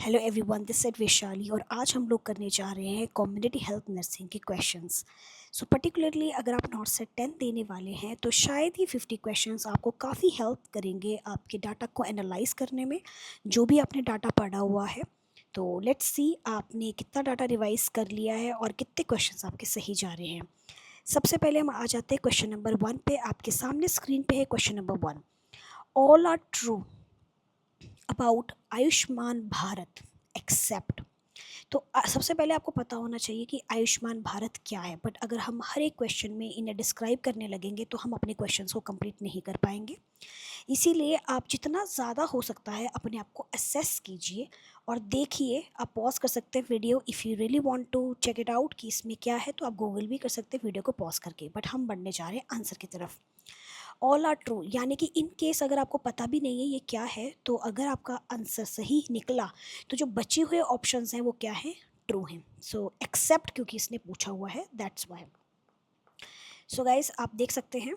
Hello everyone, this is Vaishali और आज हम लोग करने जा रहे हैं कम्युनिटी हेल्थ नर्सिंग के क्वेश्चंस। सो पर्टिकुलरली अगर आप नॉट सेट 10 देने वाले हैं तो शायद ही 50 क्वेश्चंस आपको काफ़ी हेल्प करेंगे आपके डाटा को एनालाइज करने में, जो भी आपने डाटा पढ़ा हुआ है। तो लेट्स सी आपने कितना डाटा रिवाइज कर लिया है और कितने क्वेश्चंस आपके सही जा रहे हैं। सबसे पहले हम आ जाते हैं क्वेश्चन नंबर 1 पे। आपके सामने स्क्रीन पे है question number 1। All are true about Ayushman Bharat except. तो सबसे पहले आपको पता होना चाहिए कि आयुष्मान भारत क्या है, बट अगर हम हर एक क्वेश्चन में इन्हें डिस्क्राइब करने लगेंगे तो हम अपने क्वेश्चंस को कंप्लीट नहीं कर पाएंगे। इसीलिए आप जितना ज़्यादा हो सकता है अपने आप को असेस कीजिए और देखिए। आप पॉज कर सकते हैं video if you really want to check it out कि इसमें क्या है, तो आप गूगल भी कर सकते हैं वीडियो को पॉज करके। बट हम बढ़ने जा रहे हैं आंसर की तरफ। ऑल आर ट्रू यानी कि इन केस अगर आपको पता भी नहीं है ये क्या है, तो अगर आपका आंसर सही निकला तो जो बचे हुए ऑप्शंस हैं वो क्या हैं, ट्रू हैं। सो एक्सेप्ट, क्योंकि इसने पूछा हुआ है, दैट्स वाई। सो गाइस, आप देख सकते हैं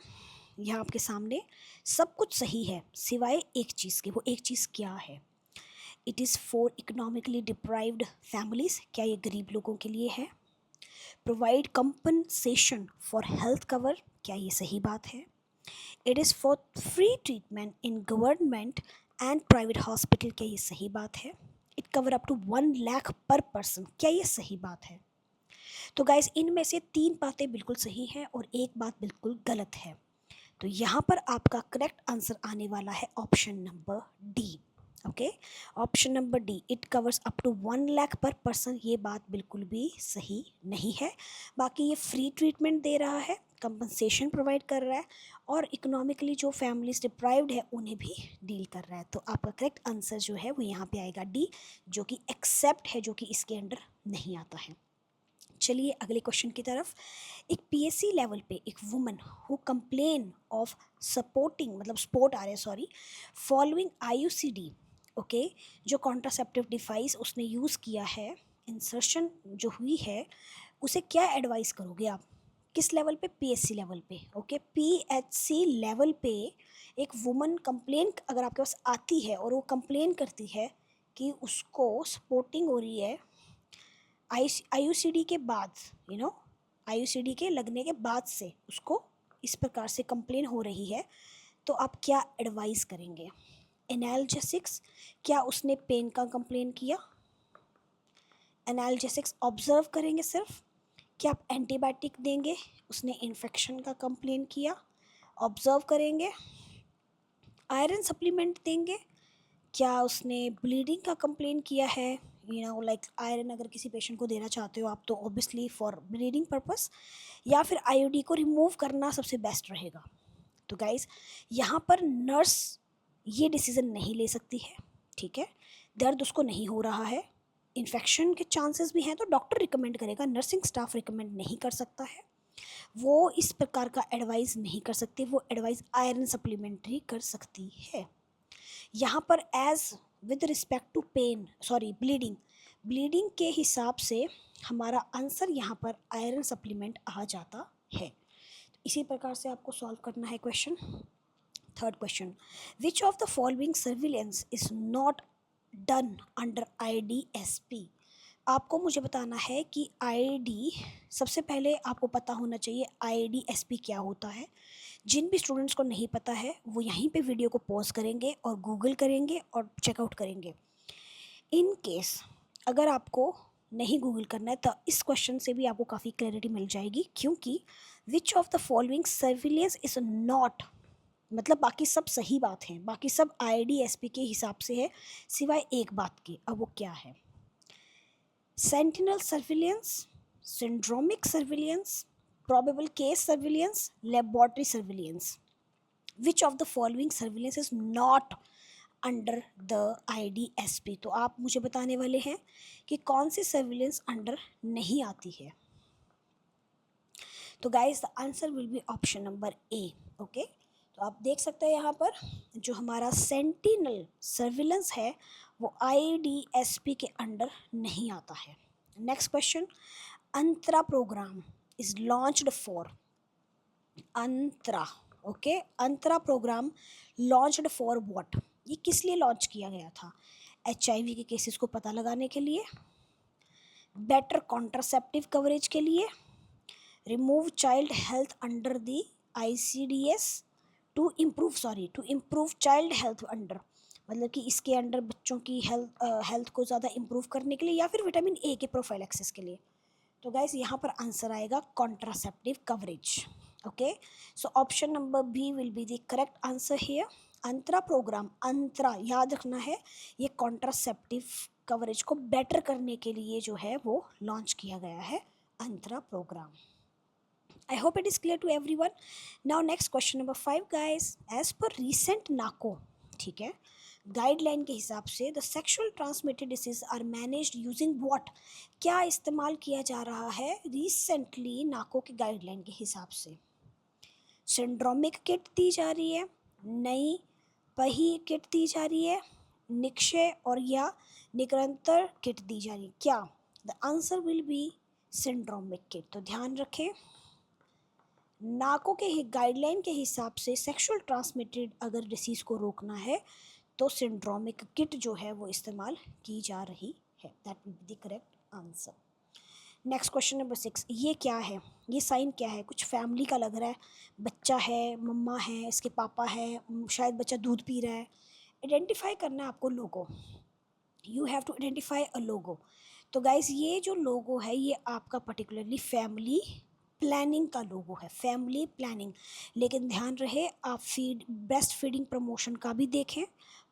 यहाँ आपके सामने सब कुछ सही है सिवाय एक चीज़ के। वो एक चीज़ क्या है? It is for economically deprived families. क्या ये गरीब लोगों के लिए है? Provide compensation for health cover. क्या ये सही बात है? It is for free treatment in government and private hospital. क्या ये सही बात है? It cover up to 1 lakh per person. क्या ये सही बात है? तो गाइज, इनमें से 3 बातें बिल्कुल सही हैं और एक बात बिल्कुल गलत है। तो यहाँ पर आपका करेक्ट आंसर आने वाला है option number D. Okay, option number D, it covers up to 1 lakh per person. ये बात बिल्कुल भी सही नहीं है। बाकी ये फ्री ट्रीटमेंट दे रहा है, कंपनसेशन प्रोवाइड कर रहा है और इकोनॉमिकली जो फैमिलीज डिप्राइव्ड है उन्हें भी डील कर रहा है। तो आपका करेक्ट आंसर जो है वो यहाँ पे आएगा डी, जो कि एक्सेप्ट है, जो कि इसके अंडर नहीं आता है। चलिए अगले क्वेश्चन की तरफ। एक पीएससी लेवल पे एक woman who complain of supporting, मतलब सपोर्ट आ रहा है सॉरी, फॉलोइंग आईयूसीडी। ओके, जो कॉन्ट्रासेप्टिव डिवाइस उसने यूज़ किया है, इंसर्शन जो हुई है, उसे क्या एडवाइस करोगे आप? किस लेवल पे? पीएससी लेवल पे। ओके, पीएचसी लेवल पे एक वुमन कंप्लेन अगर आपके पास आती है और वो कंप्लेन करती है कि उसको सपोर्टिंग हो रही है आईयूसीडी के बाद, आईयूसीडी के लगने के बाद से उसको इस प्रकार से कंप्लेन हो रही है, तो आप क्या एडवाइस करेंगे? एनाल्जेसिक्स, क्या उसने पेन का कंप्लेन किया? एनाल्जेसिक्स ऑब्जर्व करेंगे सिर्फ? क्या आप एंटीबायोटिक देंगे? उसने इन्फेक्शन का कंप्लेन किया, ऑब्जर्व करेंगे? आयरन सप्लीमेंट देंगे? क्या उसने ब्लीडिंग का कंप्लेन किया है? लाइक आयरन अगर किसी पेशेंट को देना चाहते हो आप, तो ऑब्वियसली फॉर ब्लीडिंग पर्पस, या फिर आईओडी को रिमूव करना सबसे बेस्ट रहेगा। तो गाइज, यहाँ पर नर्स ये डिसीजन नहीं ले सकती है, ठीक है? दर्द उसको नहीं हो रहा है, इन्फेक्शन के चांसेस भी हैं, तो डॉक्टर रिकमेंड करेगा, नर्सिंग स्टाफ रिकमेंड नहीं कर सकता है। वो इस प्रकार का एडवाइस नहीं कर सकती, वो एडवाइस आयरन सप्लीमेंट्री कर सकती है। यहाँ पर as with respect to pain, sorry, bleeding, bleeding के हिसाब से हमारा आंसर यहाँ पर आयरन सप्लीमेंट आ जाता है। इसी प्रकार से आपको सॉल्व करना है question. Third question, which of the following surveillance is not done under IDSP. आपको मुझे बताना है कि आईडी, सबसे पहले आपको पता होना चाहिए आईडीएसपी क्या होता है। जिन भी स्टूडेंट्स को नहीं पता है वो यहीं पे वीडियो को पॉज करेंगे और गूगल करेंगे और चेकआउट करेंगे। इन केस अगर आपको नहीं गूगल करना है तो इस क्वेश्चन से भी आपको काफ़ी क्लैरिटी मिल जाएगी, क्योंकि विच of the following surveillance is not, मतलब बाकी सब सही बात है, बाकी सब आईडीएसपी के हिसाब से है सिवाय एक बात के। अब वो क्या है? Sentinel surveillance, syndromic surveillance, probable case surveillance, laboratory surveillance. Which of the following surveillance is not under the IDSP? तो आप मुझे बताने वाले हैं कि कौन सी सर्विलेंस अंडर नहीं आती है। तो guys, the answer will be option number A. Okay, तो आप देख सकते हैं यहाँ पर जो हमारा सेंटिनल सर्विलेंस है वो IDSP के अंडर नहीं आता है। Next question, Antara program is launched for, Antara, okay, Antara program launched for what? ये किस लिए लॉन्च किया गया था? HIV के केसेस को पता लगाने के लिए, बेटर कॉन्ट्रासेप्टिव कवरेज के लिए, remove child health under the ICDS to improve child health under, मतलब कि इसके अंडर बच्चों की हेल्थ को ज़्यादा इम्प्रूव करने के लिए, या फिर विटामिन ए के प्रोफाइलैक्सिस के लिए। तो गाइस यहाँ पर आंसर आएगा contraceptive coverage. Okay, so option number B will be the correct answer here. Antara programme, Antara याद रखना है, ये कॉन्ट्रासेप्टिव कवरेज को बेटर करने के लिए जो है वो लॉन्च किया गया है, अंतरा programme. I hope it is clear to everyone. Now next question number 5 guys. As per recent NACO, ठीक है, गाइडलाइन के हिसाब से the sexual transmitted disease are managed using what, क्या इस्तेमाल किया जा रहा है रिसेंटली नाको की गाइडलाइन के हिसाब से? सिंड्रोमिक किट दी जा रही है, नई पही किट दी जा रही है, निक्षय और या निरंतर किट दी जा रही है? क्या the answer will B syndromic kit. तो ध्यान रखें, नाको के गाइडलाइन के हिसाब से सेक्सुअल ट्रांसमिटेड अगर डिसीज़ को रोकना है तो सिंड्रोमिक किट जो है वो इस्तेमाल की जा रही है। That will be the correct answer. Next question number 6, ये क्या है, ये साइन क्या है? कुछ फैमिली का लग रहा है, बच्चा है, मम्मा है, इसके पापा है, शायद बच्चा दूध पी रहा है। आइडेंटिफाई करना है आपको logo, you have to identify a logo. तो गाइज ये जो लोगो है ये आपका पर्टिकुलरली फैमिली प्लानिंग का लोगो है, फैमिली प्लानिंग। लेकिन ध्यान रहे आप ब्रेस्ट फीडिंग प्रमोशन का भी देखें,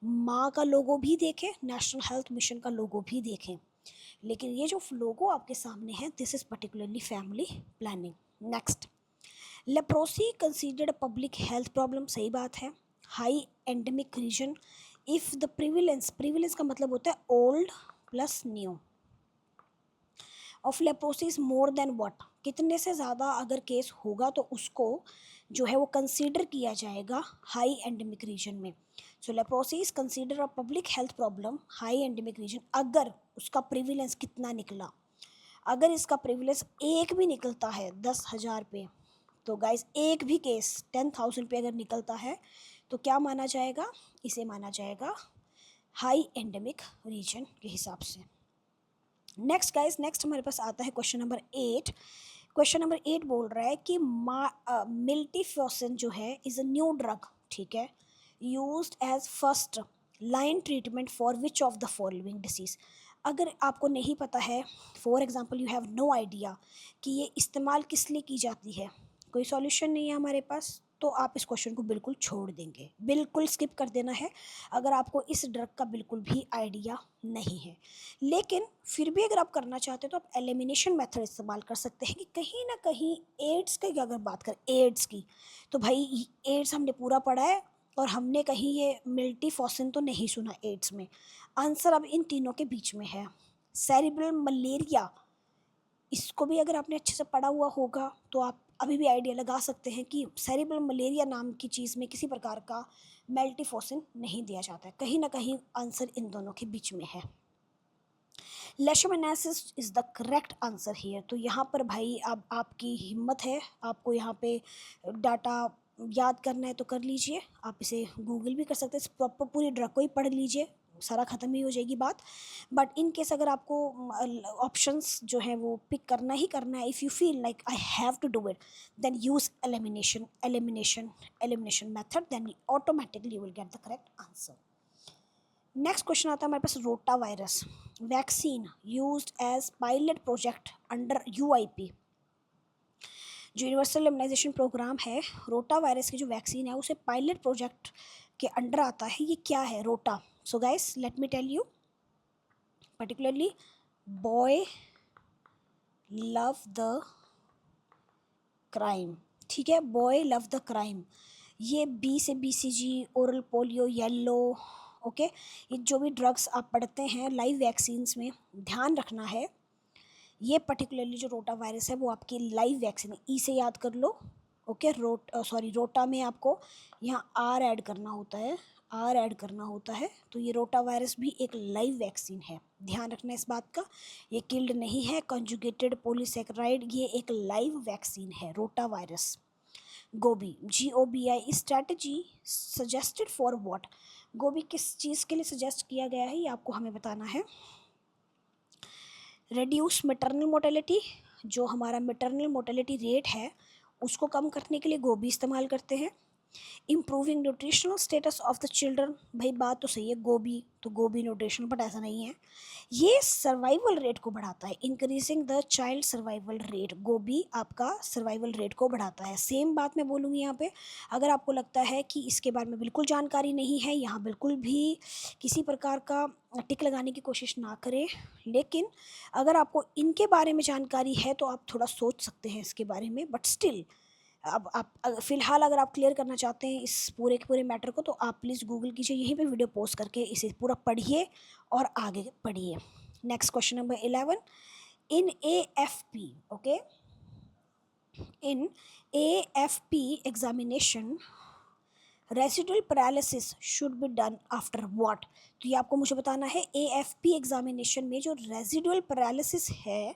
माँ का लोगो भी देखें, नेशनल हेल्थ मिशन का लोगो भी देखें, लेकिन ये जो लोगो आपके सामने है this is particularly family planning. Next, leprosy considered public health problem, सही बात है। High endemic region if the prevalence का मतलब होता है old plus new of leprosis more than what, कितने से ज़्यादा अगर केस होगा तो उसको जो है वो कंसीडर किया जाएगा हाई एंडेमिक रीजन में। So leprosis consider a public health problem high endemic region अगर उसका प्रिविलेंस कितना निकला, अगर इसका प्रिविलेंस 1 भी निकलता है 10,000 पे, तो गाइस एक भी केस 10,000 पे अगर निकलता है तो क्या माना जाएगा, इसे माना जाएगा हाई एंडेमिक रीजन के हिसाब से। नेक्स्ट गाइस, नेक्स्ट हमारे पास आता है क्वेश्चन नंबर 8। क्वेश्चन नंबर 8 बोल रहा है कि मिल्टीफॉसिन जो है इज़ अ न्यू ड्रग, ठीक है, used as first line treatment for which of the following disease. अगर आपको नहीं पता है, for example you have no idea कि ये इस्तेमाल किस लिए की जाती है, कोई सॉल्यूशन नहीं है हमारे पास, तो आप इस क्वेश्चन को बिल्कुल छोड़ देंगे, बिल्कुल स्किप कर देना है अगर आपको इस ड्रग का बिल्कुल भी आइडिया नहीं है। लेकिन फिर भी अगर आप करना चाहते हो तो आप एलिमिनेशन मेथड इस्तेमाल कर सकते हैं कि कहीं ना कहीं एड्स की अगर बात करें एड्स की, तो भाई एड्स हमने पूरा पढ़ा है और हमने कहीं ये मिल्टीफॉसिन तो नहीं सुना एड्स में। आंसर अब इन तीनों के बीच में है। सेरिब्रल मलेरिया, इसको भी अगर आपने अच्छे से पढ़ा हुआ होगा तो आप अभी भी आइडिया लगा सकते हैं कि सेरिब्रल मलेरिया नाम की चीज़ में किसी प्रकार का मिल्टीफॉसिन नहीं दिया जाता है, कहीं ना कहीं आंसर इन दोनों के बीच में है। Leishmaniasis is the correct answer here. तो यहाँ पर भाई अब आपकी हिम्मत है, आपको यहाँ पे डाटा याद करना है तो कर लीजिए, आप इसे गूगल भी कर सकते हैं, प्रॉपर पूरी ड्रग को ही पढ़ लीजिए, सारा ख़त्म ही हो जाएगी बात। बट इन केस अगर आपको ऑप्शंस जो है वो पिक करना ही करना है, if you feel like I have to do it then use elimination method, then automatically you will get the correct answer. Next question आता है हमारे पास, rota virus vaccine used as pilot project under UIP, जो universal immunisation programme है, rota virus की जो vaccine है उसे पायलट प्रोजेक्ट के अंडर आता है, ये क्या है rota? So guys let me tell you, particularly boy love the crime, ठीक है, बॉय लव द क्राइम, ये B से BCG, oral polio, yellow, okay, ये जो भी ड्रग्स आप पढ़ते हैं लाइव वैक्सीन्स में ध्यान रखना है, ये पर्टिकुलरली जो रोटा वायरस है वो आपकी लाइव वैक्सीन है, ई से याद कर लो, ओके। रोटा में आपको यहाँ R ऐड करना होता है, R ऐड करना होता है, तो ये रोटा वायरस भी एक लाइव वैक्सीन है, ध्यान रखना इस बात का, ये किल्ड नहीं है, कंजुगेटेड पॉलीसैकेराइड, ये एक लाइव वैक्सीन है rota virus. Gobi GOBI strategy suggested for what, गोभी किस चीज़ के लिए सजेस्ट किया गया है ये आपको हमें बताना है। रिड्यूस मैटरनल मोर्टेलिटी, जो हमारा मैटरनल मोर्टेलिटी रेट है उसको कम करने के लिए गोभी इस्तेमाल करते हैं। Improving nutritional status of the children, भाई बात तो सही है, गोभी तो गोभी न्यूट्रिशनल, बट ऐसा नहीं है। ये सर्वाइवल रेट को बढ़ाता है, increasing the child survival rate, गोभी आपका सर्वाइवल रेट को बढ़ाता है। सेम बात मैं बोलूँगी यहाँ पे, अगर आपको लगता है कि इसके बारे में बिल्कुल जानकारी नहीं है, यहाँ बिल्कुल भी किसी प्रकार का टिक लगाने की कोशिश ना करें, लेकिन अगर आपको इनके बारे में जानकारी है तो आप थोड़ा सोच सकते हैं इसके बारे में, बट स्टिल अब आप फ़िलहाल अगर आप क्लियर करना चाहते हैं इस पूरे के पूरे मैटर को, तो आप प्लीज़ गूगल कीजिए, यहीं पे वीडियो पोस्ट करके इसे पूरा पढ़िए और आगे पढ़िए। Next question number 11, in AFP, okay, in AFP examination residual paralysis should be done after what. तो ये आपको मुझे बताना है, AFP एग्जामिनेशन में जो रेसिडुअल पैरालिसिस है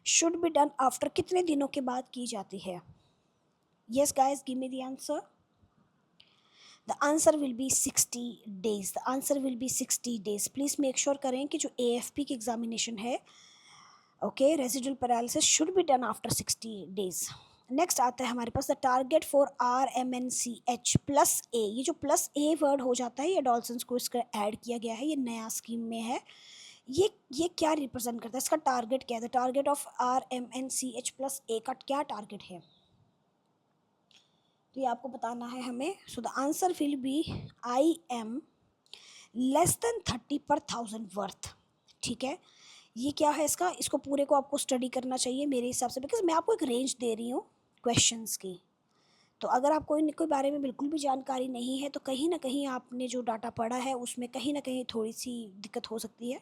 शुड बी डन आफ्टर कितने दिनों के बाद की जाती है। Yes guys, give me the answer. The answer will be 60 days. The answer will be 60 days. Please make sure करें कि जो AFP की एग्जामिनेशन है, okay, residual paralysis should be done after 60 days. Next आता है हमारे पास the target for RMNCH plus A. ये जो प्लस ए वर्ड हो जाता है, ये डॉल्सन्स को इसका ऐड किया गया है, ये नया स्कीम में है। ये क्या रिप्रेजेंट करता है, इसका टारगेट क्या है? The target of RMNCH plus A का क्या टारगेट है, तो ये आपको बताना है हमें। So the answer will B IM less than 30 पर 1000 वर्थ। ठीक है, ये क्या है इसका, इसको पूरे को आपको स्टडी करना चाहिए मेरे हिसाब से, बिकॉज मैं आपको एक रेंज दे रही हूँ क्वेश्चंस की। तो अगर आपको इनके बारे में बिल्कुल भी जानकारी नहीं है तो कहीं ना कहीं आपने जो डाटा पढ़ा है उसमें कहीं ना कहीं थोड़ी सी दिक्कत हो सकती है।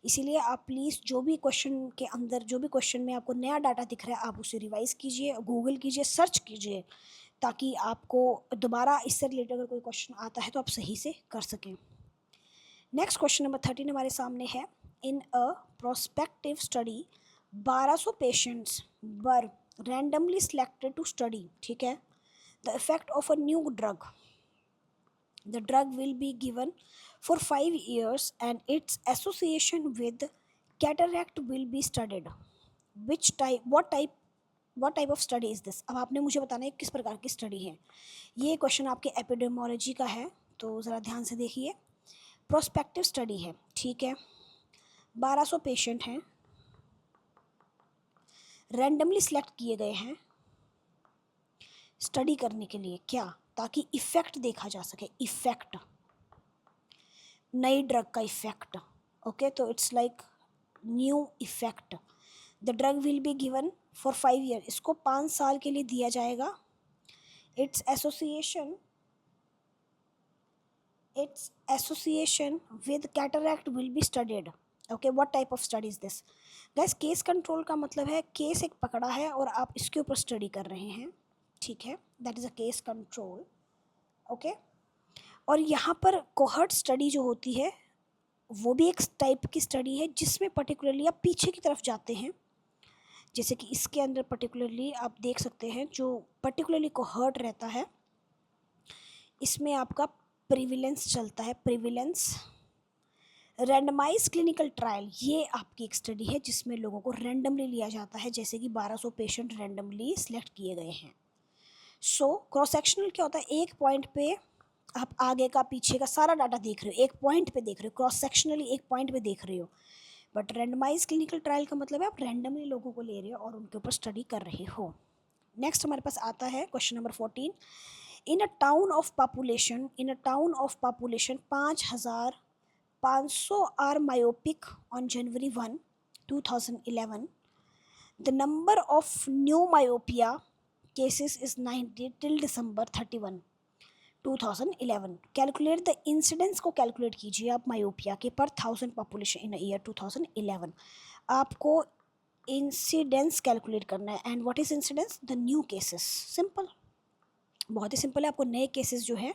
इसीलिए आप प्लीज़ जो भी क्वेश्चन के अंदर, जो भी क्वेश्चन में आपको नया डाटा दिख रहा है, आप उसे रिवाइज़ कीजिए, गूगल कीजिए, सर्च कीजिए, ताकि आपको दोबारा इससे रिलेटेड अगर कोई क्वेश्चन आता है तो आप सही से कर सकें। नेक्स्ट क्वेश्चन नंबर 13 हमारे सामने है, in a prospective study 1200 patients were randomly selected to study, ठीक है, the effect of a new drug. The drug will be given for 5 years and its association with cataract will be studied. What type of study is this? अब आपने मुझे बताना है किस प्रकार की स्टडी है। ये क्वेश्चन आपके एपिडेमोलॉजी का है, तो ज़रा ध्यान से देखिए। प्रोस्पेक्टिव स्टडी है, ठीक है, 1200 पेशेंट हैं, रैंडमली सिलेक्ट किए गए हैं स्टडी करने के लिए, क्या, ताकि इफ़ेक्ट देखा जा सके, इफ़ेक्ट, नई ड्रग का इफ़ेक्ट, ओके, तो it's like new effect. The drug will be given for 5 year, इसको 5 साल के लिए दिया जाएगा। Its association with cataract will be studied, okay. What type of study is this guys? Case control का मतलब है केस एक पकड़ा है और आप इसके ऊपर स्टडी कर रहे हैं, ठीक है, that is a case control, okay. और यहाँ पर कोहर्ट स्टडी जो होती है वो भी एक टाइप की स्टडी है जिसमें पर्टिकुलरली आप पीछे की तरफ जाते हैं, जैसे कि इसके अंदर पर्टिकुलरली आप देख सकते हैं जो पर्टिकुलरली कोहर्ट रहता है, इसमें आपका प्रिविलेंस चलता है, प्रिविलेंस। रैंडमाइज क्लिनिकल ट्रायल, ये आपकी एक स्टडी है जिसमें लोगों को रैंडमली लिया जाता है, जैसे कि 1200 पेशेंट रैंडमली सिलेक्ट किए गए हैं। सो क्रॉस सेक्शनल क्या होता है, एक पॉइंट पे आप आगे का पीछे का सारा डाटा देख रहे हो, एक पॉइंट पे देख रहे हो, क्रॉस सेक्शनली एक पॉइंट पे देख रहे हो। बट रैंडमाइज क्लिनिकल ट्रायल का मतलब है आप रैंडमली लोगों को ले रहे हो और उनके ऊपर स्टडी कर रहे हो। नेक्स्ट हमारे पास आता है question number 14, in a town of population 5500 are myopic on January 1, 2011, the number of new myopia cases is 90 till December 31, 2011। Calculate the incidence को कैलकुलेट कीजिए आप मायोपिया के पर 1000 पॉपुलेशन इन ईयर 2011। आपको इंसिडेंस कैलकुलेट करना है, and what is incidence, the new cases. Simple, बहुत ही simple है, आपको नए केसेस जो है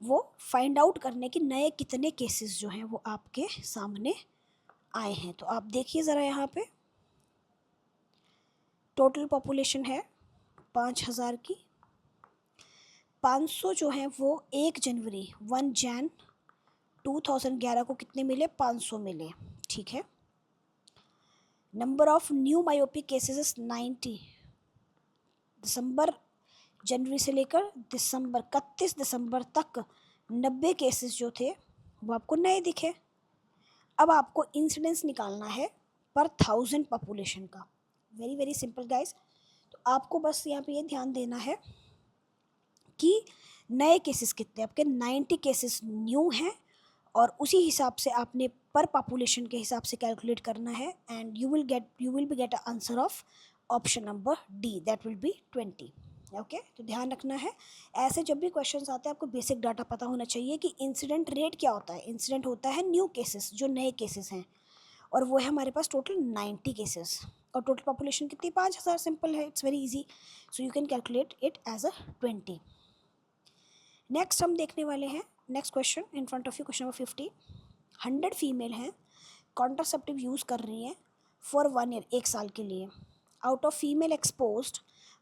वो फाइंड आउट करने की, नए कितने केसेस जो हैं वो आपके सामने आए हैं। तो आप देखिए ज़रा यहाँ पे टोटल पॉपुलेशन है 5000 की, 500 जो है वो 1 जनवरी 1 जैन 2011 को कितने मिले? 500 मिले, ठीक है। Number of new myopic cases is 90। दिसंबर जनवरी से लेकर दिसंबर 31 दिसंबर तक 90 केसेस जो थे वो आपको नए दिखे। अब आपको इंसिडेंस निकालना है पर 1000 पॉपुलेशन का। Very very simple guys. तो आपको बस यहाँ पे ये ध्यान देना है कि नए केसेस कितने, आपके 90 केसेस न्यू हैं और उसी हिसाब से आपने पर पॉपुलेशन के हिसाब से कैलकुलेट करना है and you will be get a answer of option number D, that will be 20। Okay, तो ध्यान रखना है ऐसे जब भी क्वेश्चंस आते हैं आपको बेसिक डाटा पता होना चाहिए कि इंसिडेंट रेट क्या होता है। इंसिडेंट होता है न्यू केसेस, जो नए केसेस हैं, और वो है हमारे पास टोटल 90 केसेस और टोटल पॉपुलेशन कितनी? 5000। सिंपल है, it's very easy, so you can calculate it as a 20। Next हम देखने वाले हैं next question in front of you, question number 50। 100 female हैं, कॉन्ट्रासेप्टिव यूज़ कर रही हैं फॉर 1 ईयर, 1 साल के लिए। Out of female exposed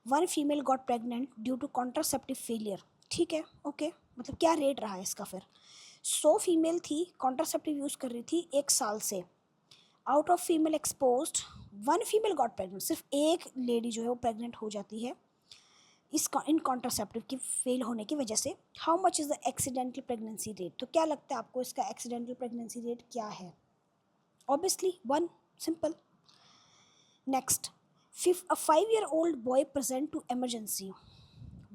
1 female got pregnant due to contraceptive failure. ठीक है, ओके, मतलब क्या रेट रहा है इसका फिर? 100 फीमेल थी, कॉन्ट्रासेप्टिव यूज़ कर रही थी 1 साल से। Out of female exposed 1 female got pregnant, सिर्फ एक लेडी जो है वो प्रेग्नेंट हो जाती है इस इन कॉन्ट्रासेप्टिव की फेल होने की वजह से। How much is the accidental pregnancy rate? तो क्या लगता है आपको इसका एक्सीडेंटल प्रेगनेंसी रेट क्या है? Obviously 1, simple. Next, a 5-year-old boy present to emergency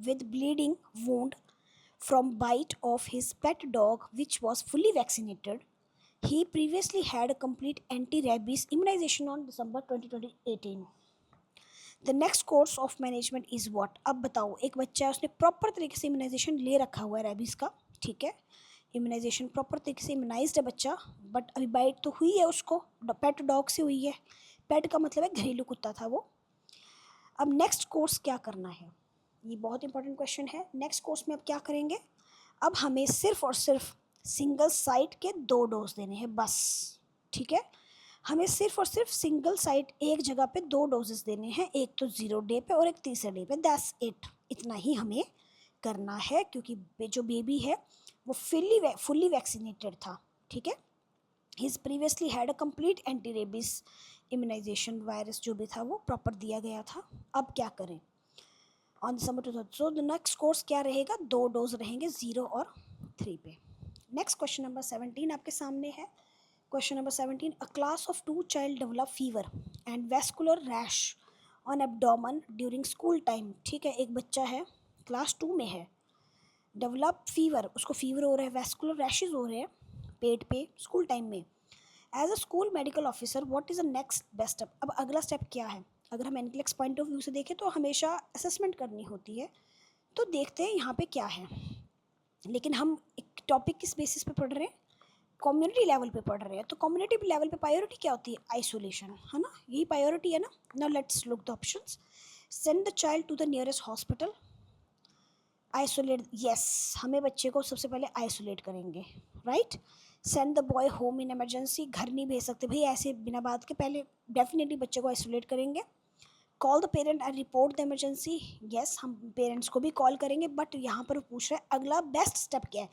with bleeding wound from bite of his pet dog which was fully vaccinated. He previously had a complete anti-rabies immunization on December 2018. The next course of management is what? अब बताओ, एक बच्चा है उसने proper तरीके से immunisation ले रखा हुआ है रेबीज़ का, ठीक है, इम्यूनाइजेशन प्रॉपर तरीके से इम्यूनाइज्ड है बच्चा, बट अभी बाइट तो हुई है उसको, पेट डॉग से हुई है। पेट का मतलब है घरेलू कुत्ता था वो। अब नेक्स्ट कोर्स क्या करना है, ये बहुत इंपॉर्टेंट क्वेश्चन है। नेक्स्ट कोर्स में अब क्या करेंगे? अब हमें सिर्फ और सिर्फ सिंगल साइट के 2 डोज देने हैं बस, ठीक है। हमें सिर्फ और सिर्फ सिंगल साइट एक जगह पे 2 डोजेस देने हैं, एक तो 0 डे पे और एक तीसरे डे पे, दैट्स इट। इतना ही हमें करना है क्योंकि जो बेबी है वो फुल्ली वैक्सीनेटेड था, ठीक है। His previously had a complete anti rabies immunization, virus जो भी था वो प्रॉपर दिया गया था। अब क्या करें on December 2000? So the next course क्या रहेगा? 2 डोज रहेंगे 0 और 3 पे। नेक्स्ट क्वेश्चन नंबर 17 आपके सामने है। Question number 17. A class of 2 child develop fever and vascular rash on abdomen during school time. ठीक है, एक बच्चा है क्लास 2 में है, डेवलप फीवर, उसको फीवर हो रहा है, वैस्कुलर रैशेज हो रहे हैं पेट पे स्कूल टाइम में। As a school medical officer what is the next best step? अब अगला स्टेप क्या है? अगर हम एनक्लेक्स पॉइंट ऑफ व्यू से देखें तो हमेशा असेसमेंट करनी होती है, तो देखते हैं यहाँ पे क्या है। लेकिन हम एक टॉपिक किस बेसिस पे पढ़ रहे हैं? कम्युनिटी लेवल पे पढ़ रहे हैं, तो कम्युनिटी लेवल पे प्रायोरिटी क्या होती है? आइसोलेशन, है ना, यही प्रायोरिटी है ना। Now let's look the options. Send the child to the nearest hospital, isolate, yes, हमें बच्चे को सबसे पहले आइसोलेट करेंगे, right. Send the boy home in emergency, घर नहीं भेज सकते भाई ऐसे बिना बात के, पहले डेफिनेटली बच्चे को आइसोलेट करेंगे। Call the parent and report the emergency, yes, हम पेरेंट्स को भी कॉल करेंगे, बट यहाँ पर पूछ रहा है अगला बेस्ट स्टेप क्या है,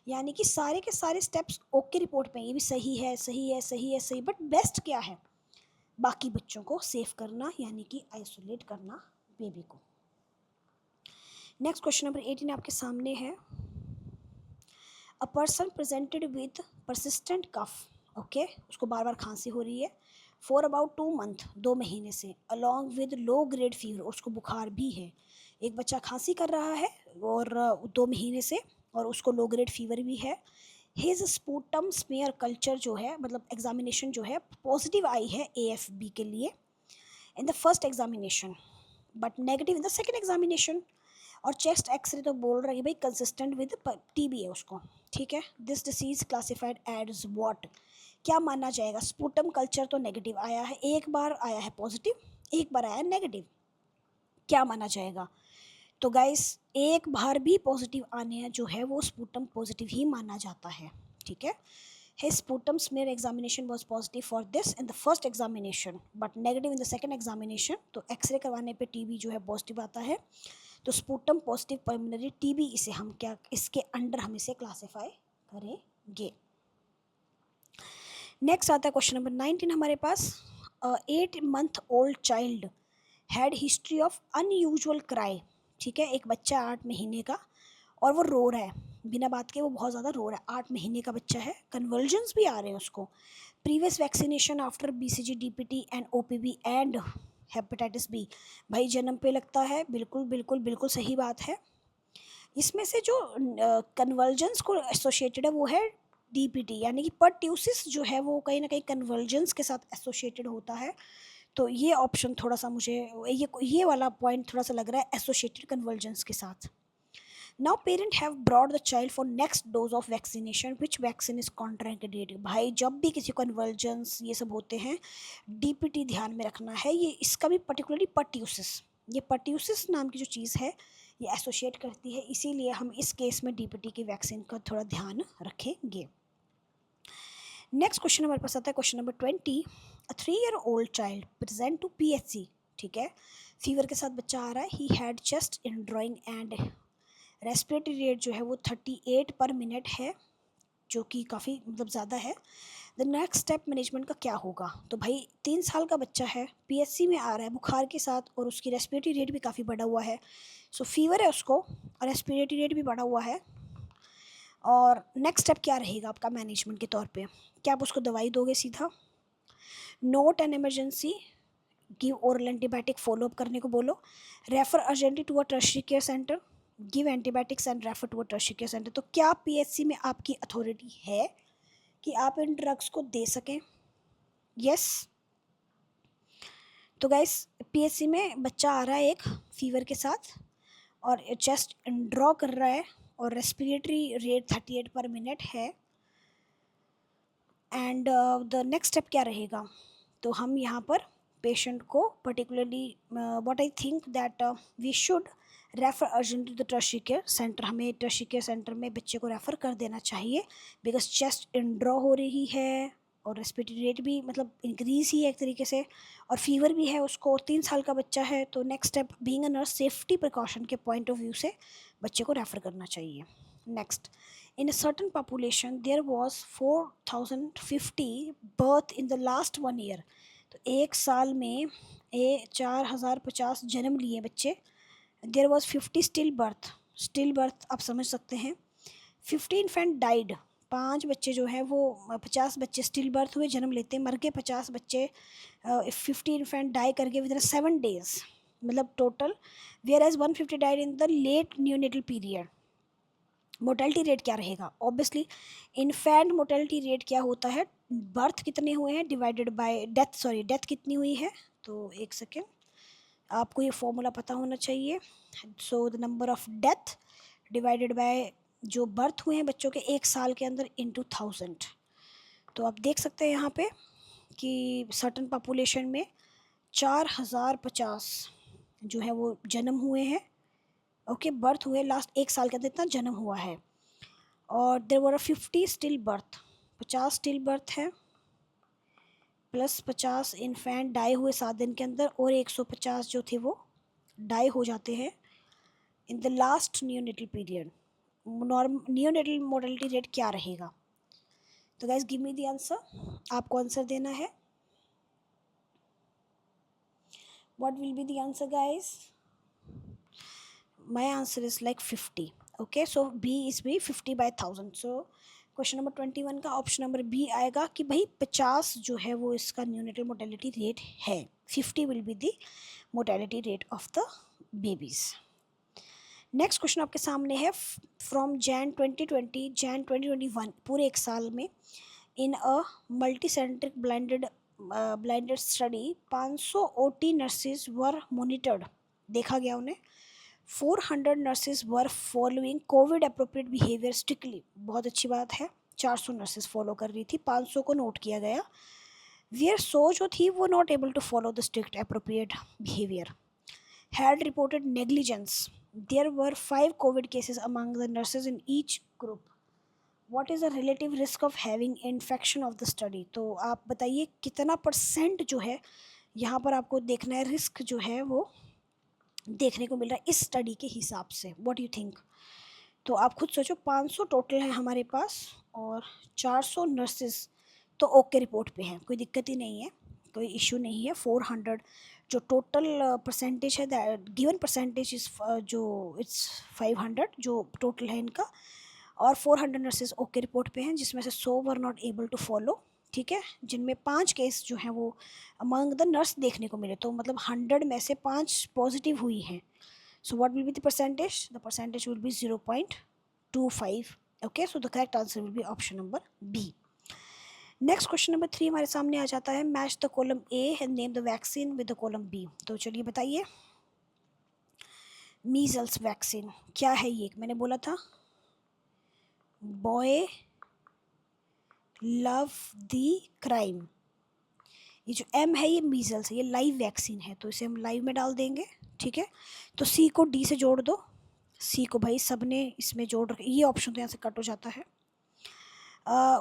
यानी कि सारे के सारे स्टेप्स ओके रिपोर्ट में, ये भी सही है, सही है, सही है, सही, बट बेस्ट क्या है? बाकी बच्चों को सेफ करना, यानी कि आइसोलेट करना बेबी को। नेक्स्ट क्वेश्चन नंबर 18 आपके सामने है। A person presented with persistent cough, okay, उसको बार बार खांसी हो रही है, फॉर अबाउट 2 मंथ, 2 महीने से, along with low grade fever, उसको बुखार भी है। एक बच्चा खांसी कर रहा है और 2 महीने से, और उसको लो ग्रेड फीवर भी है। हिज स्पूटम स्मेयर कल्चर जो है, मतलब एग्जामिनेशन जो है, पॉजिटिव आई है AFB के लिए in the first examination, but negative in the second examination. और चेस्ट एक्सरे तो बोल रही है भाई कंसिस्टेंट विद TB है उसको, ठीक है। This disease classified as what? क्या माना जाएगा? स्पूटम कल्चर तो नेगेटिव आया है, एक बार आया है पॉजिटिव, एक बार आया है नेगेटिव, क्या माना जाएगा? तो गाइस एक बार भी पॉजिटिव आने जो है वो स्पूटम पॉजिटिव ही माना जाता है, ठीक है। His sputum smear examination was positive for this in the first examination, but negative in the second examination. तो एक्सरे करवाने पे TB जो है पॉजिटिव आता है, तो स्पूटम पॉजिटिव पल्मोनरी TB इसे हम क्या, इसके अंडर हम इसे क्लासीफाई करेंगे। नेक्स्ट आता है क्वेश्चन नंबर 19 हमारे पास। 8 month old child had history of unusual cry. ठीक है, एक बच्चा 8 महीने का और वो रो रहा है, बिना बात के वो बहुत ज़्यादा रो रहा है, 8 महीने का बच्चा है, कन्वर्जन्स भी आ रहे हैं उसको। Previous vaccination after BCG DPT and OPV and hepatitis B. भाई जन्म पे लगता है, बिल्कुल बिल्कुल बिल्कुल सही बात है। इसमें से जो कन्वर्जन्स को एसोसिएटेड है वो है DPT, यानी कि पर्ट्यूसिस जो है वो कहीं ना कहीं कन्वर्जन्स के साथ एसोसिएटेड होता है। तो ये ऑप्शन थोड़ा सा मुझे ये वाला पॉइंट थोड़ा सा लग रहा है एसोसिएटेड कन्वर्जन्स के साथ। Now parent have brought the child for next dose of vaccination, which vaccine is contraindicated. भाई जब भी किसी कन्वर्जन्स ये सब होते हैं, DPT ध्यान में रखना है। ये इसका भी पर्टिकुलरली पर्ट्यूसिस, ये पर्ट्यूसिस नाम की जो चीज़ है ये एसोसिएट करती है, इसीलिए हम इस केस में DPT की वैक्सीन का थोड़ा ध्यान रखेंगे। नेक्स्ट क्वेश्चन हमारे पास आता है question number 20। A 3-year-old child present to PHC। ठीक है, फीवर के साथ बच्चा आ रहा है। He had chest in drawing and respiratory rate जो है वो 38 पर मिनट है, जो कि काफ़ी मतलब ज़्यादा है। द नेक्स्ट स्टेप मैनेजमेंट का क्या होगा। तो भाई 3 साल का बच्चा है, PHC में आ रहा है बुखार के साथ, और उसकी रेस्पिरेटरी रेट भी काफ़ी बढ़ा हुआ है। सो फीवर है उसको और रेस्पिरेटरी रेट भी बढ़ा हुआ है। और नेक्स्ट स्टेप क्या रहेगा आपका मैनेजमेंट के तौर पे? क्या आप उसको दवाई दोगे सीधा? Not an emergency, give oral antibiotic, follow up करने को बोलो। Refer urgently to a tertiary care centre, give antibiotics and refer to a tertiary care centre. तो क्या PHC में आपकी अथॉरिटी है कि आप इन ड्रग्स को दे सकें? यस। तो गाइस PHC में बच्चा आ रहा है एक फीवर के साथ और चेस्ट ड्रॉ कर रहा है और रेस्पिरेटरी रेट 38 पर मिनट है। एंड द नेक्स्ट स्टेप क्या रहेगा? तो हम यहाँ पर पेशेंट को particularly what I think that we should refer urgently to the tertiary care centre. हमें टर्शियरी केयर सेंटर में बच्चे को रेफ़र कर देना चाहिए, बिकॉज चेस्ट ड्रॉ हो रही है और रेस्पिरेटरी रेट भी मतलब इंक्रीज़ ही है एक तरीके से, और फीवर भी है उसको, 3 साल का बच्चा है। तो next step being a nurse, safety precaution के पॉइंट ऑफ व्यू से बच्चे को रेफ़र करना चाहिए। Next, in a certain population there was 4050 birth in the last 1 year। तो एक साल में 4050 जन्म लिए बच्चे। देयर वॉज 50 स्टिल बर्थ आप समझ सकते हैं। 50 इन्फेंट डाइड, 5 बच्चे जो हैं वो 50 बच्चे स्टिल बर्थ हुए, जन्म लेते हैं, मर के 50 बच्चे 50 इन्फेंट डाई करके विद इन 7 days, मतलब total. Whereas 150 died in the late neonatal period. Mortality rate क्या रहेगा? ऑब्वियसली इन्फेंट मोर्टेलिटी रेट क्या होता है, बर्थ कितने हुए हैं divided by death, sorry death कितनी हुई है। तो एक सेकेंड, आपको ये फॉर्मूला पता होना चाहिए। So the number of death divided by जो बर्थ हुए हैं बच्चों के एक साल के अंदर इनटू 1000। तो आप देख सकते हैं यहाँ पे कि सर्टन पॉपुलेशन में 4050 जो है वो जन्म हुए हैं। ओके, बर्थ हुए लास्ट एक साल के अंदर इतना जन्म हुआ है। और there were 50 still birth, 50 still birth है, प्लस 50 इन्फेंट डाई हुए 7 दिन के अंदर, और 150 जो थे वो डाई हो जाते हैं in the last neonatal period. Neonatal mortality rate क्या रहेगा? तो guys give me the answer, आपको आंसर देना है। What will be the answer guys? my answer is like 50। okay, so B is B, 50/1000। so question number 21 का option number B आएगा कि भाई 50 जो है वो इसका न्यूनेटल मोर्टेलिटी रेट है, 50 will be the mortality rate of the babies. Next question आपके सामने है, फ्रॉम जैन 2020 जैन 2021, पूरे एक साल में in a multi centric blinded study 500 OT nurses were monitored, देखा गया उन्हें। 400 nurses were following COVID appropriate behaviour strictly, बहुत अच्छी बात है, 400 नर्सेज फॉलो कर रही थी, 500 को नोट किया गया। वियर सो जो थी वो not able to follow the strict appropriate behaviour, had reported negligence. There were 5 covid cases among the nurses in each group. What is the relative risk of having infection of the study. तो आप बताइए कितना % जो है यहाँ पर आपको देखना है, रिस्क जो है वो देखने को मिल रहा है इस स्टडी के हिसाब से। What you think? तो आप खुद सोचो, 500 टोटल है हमारे पास और 400 नर्सेज तो ओके रिपोर्ट पे हैं, कोई दिक्कत ही नहीं है, कोई इशू नहीं है। 400 जो टोटल परसेंटेज है, गिवन परसेंटेज इस जो इट्स 500 जो टोटल है इनका, और 400 नर्सेज ओके रिपोर्ट पे हैं, जिसमें से 100 were not able to follow, ठीक है, जिनमें 5 केस जो हैं वो अमंग द नर्स देखने को मिले, तो मतलब 100 में से 5 पॉजिटिव हुई हैं। So what will be the percentage? The percentage will be 0.25। Okay, so the correct answer will be option number B. Next question number 3 हमारे सामने आ जाता है, match the column A and name the vaccine with the column B. तो चलिए बताइए, measles vaccine क्या है ये? मैंने बोला था बॉय लव द क्राइम। ये जो एम है ये मीजल्स है, ये लाइव वैक्सीन है, तो इसे हम लाइव में डाल देंगे, ठीक है। तो सी को डी से जोड़ दो, सी को भाई सब ने इसमें जोड़ रखे, ये ऑप्शन तो यहाँ से कट हो जाता है।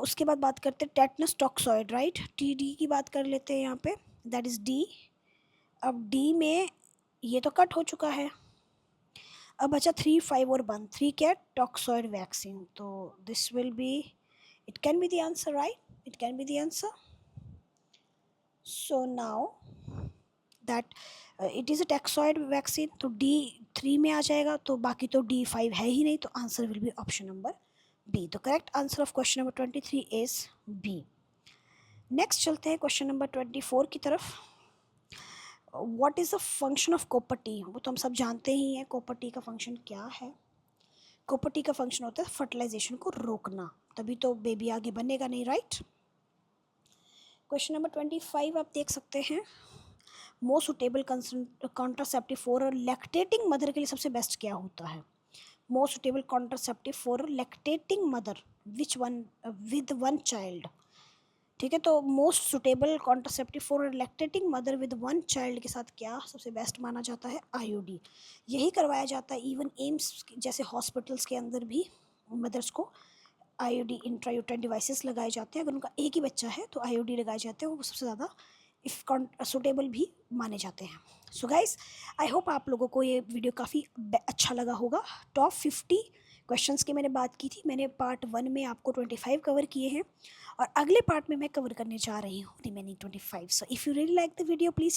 उसके बाद बात करते हैं tetanus toxoid, right, T D की बात कर लेते हैं यहाँ पे, दैट इज़ डी। अब डी में ये तो कट हो चुका है, अब बचा 3, 5 और 1। 3 क्या? टॉक्सॉइड वैक्सीन, तो this will be, it can be the answer, right, it can be the answer. So now that it is a toxoid vaccine, तो डी 3 में आ जाएगा, तो बाकी तो डी 5 है ही नहीं, तो answer will be option number B. तो correct answer of question number 23 is B. Next चलते हैं क्वेश्चन नंबर 24 की तरफ। What is the function of copper T? वो तो हम सब जानते ही हैं, कॉपर टी का फंक्शन क्या है। कॉपर टी का फंक्शन होता है फर्टिलाइजेशन को रोकना, तभी तो बेबी आगे बनेगा नहीं, राइट। क्वेश्चन नंबर 25 आप देख सकते हैं, most suitable contraceptive for lactating mother के लिए सबसे बेस्ट क्या होता है? Most suitable contraceptive for lactating mother which one with 1 child, ठीक है। तो most suitable contraceptive for lactating mother with 1 child के साथ क्या सबसे बेस्ट माना जाता है? आईयूडी। यही करवाया जाता है, इवन एम्स जैसे हॉस्पिटल्स के अंदर भी मदर्स को आईयूडी इंट्रायूटेराइन डिवाइसेस लगाए जाते हैं। अगर उनका एक ही बच्चा है तो आईयूडी लगाए जाते हैं, वो सबसे ज़्यादा सुटेबल भी माने जाते हैं। सो गाइस, आई होप आप लोगों को ये वीडियो काफ़ी अच्छा लगा होगा। टॉप 50 क्वेश्चंस की मैंने बात की थी, मैंने पार्ट 1 में आपको 25 कवर किए हैं, और अगले पार्ट में मैं कवर करने जा रही हूँ remaining 25। So if you really like the video please